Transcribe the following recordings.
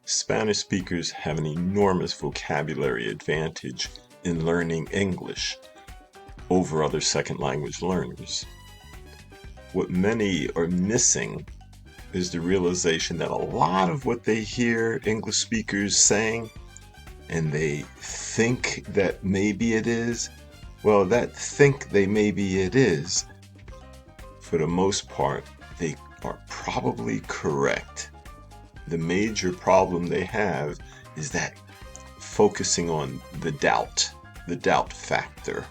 Spanish speakers have an enormous vocabulary advantage in learning English over other second language learners. What many are missing is the realization that a lot of what they hear English speakers saying and they think that maybe it is, well, that think they maybe it is, for the most part, they are probably correct. The major problem they have is that focusing on the doubt factor,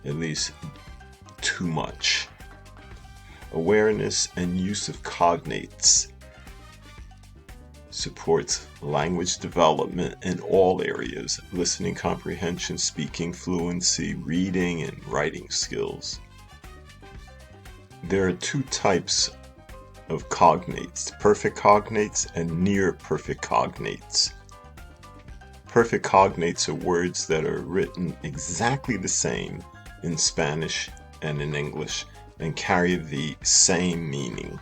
at least too much. Awareness and use of cognates supports language development in all areas: listening comprehension, speaking fluency, reading and writing skills. There are two types of cognates: perfect cognates and near perfect cognates. Perfect cognates are words that are written exactly the same in Spanish and in English and carry the same meaning.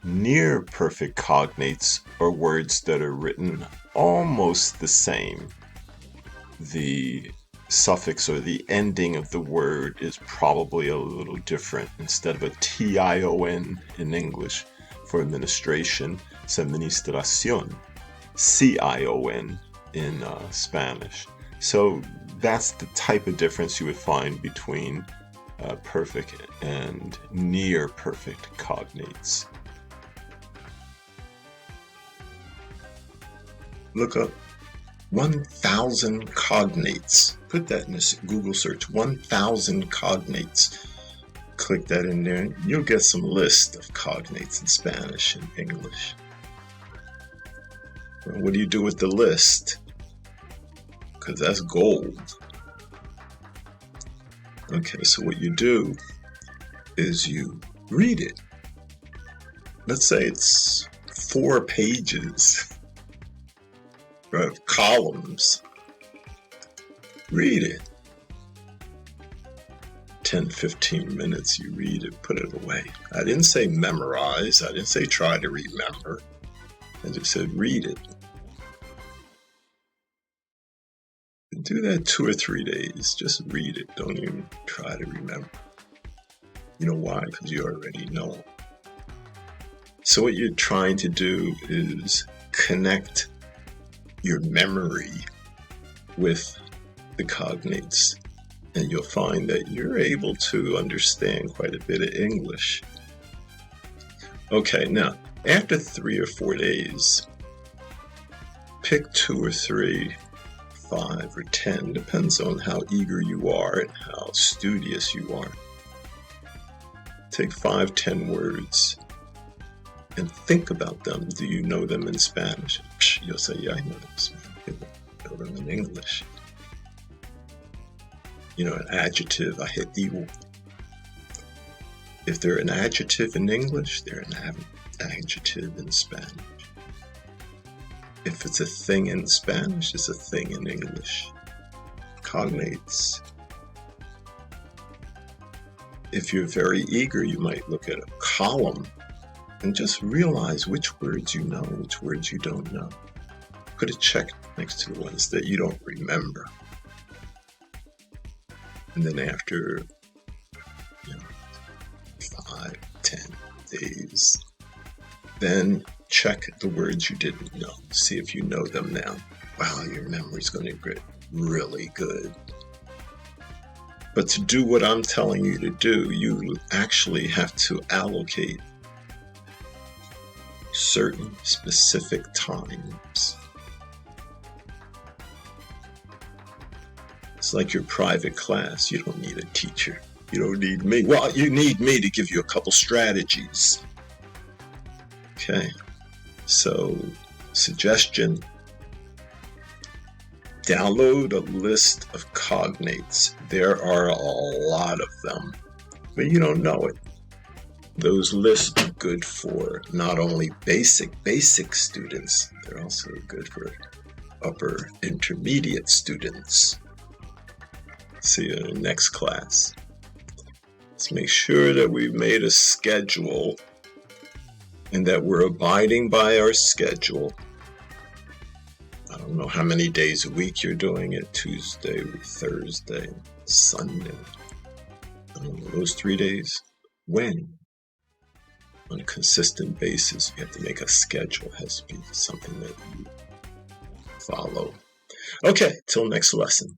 Near perfect cognates are words that are written almost the same. The suffix or the ending of the word is probably a little different. Instead of a tion in English for administration, it's administración, cion in Spanish. So that's the type of difference you would find between perfect and near perfect cognates. Look up 1,000 cognates. Put that in a Google search, 1,000 cognates. Click that in there, and you'll get some list of cognates in Spanish and English. Well, what do you do with the list? Because that's gold. Okay, so what you do is you read it. Let's say it's 4 pages of columns. Read it. 10-15 minutes you read it, put it away. I didn't say memorize. I didn't say try to remember. I just said read it. Do that 2 or 3 days. Just read it. Don't even try to remember. You know why? Because you already know. So what you're trying to do is connect your memory with the cognates, and you'll find that you're able to understand quite a bit of English. Okay, now, after 3 or 4 days, pick 2 or 3, 5 or 10, depends on how eager you are and how studious you are. Take 5-10 words and think about them. Do you know them in Spanish? You'll say, yeah, I know them in Spanish. I know them in English. You know, an adjective, adjetivo. If they're an adjective in English, they're an adjective in Spanish. If it's a thing in Spanish, it's a thing in English. Cognates. If you're very eager, you might look at a column and just realize which words you know, which words you don't know. Put a check next to the ones that you don't remember. And then after 5-10 days, then check the words you didn't know. See if you know them now. Wow, your memory's going to get really good. But to do what I'm telling you to do, you actually have to allocate certain specific times. It's like your private class. You don't need a teacher. You don't need me. Well, you need me to give you a couple strategies. Okay, so suggestion: download a list of cognates. There are a lot of them, but you don't know it. Those lists are good for not only basic students, they're also good for upper intermediate students. See you in the next class. Let's make sure that we've made a schedule and that we're abiding by our schedule. I don't know how many days a week you're doing it, Tuesday, Thursday, Sunday. I don't know, those 3 days. When? On a consistent basis, you have to make a schedule. It has to be something that you follow. Okay, till next lesson.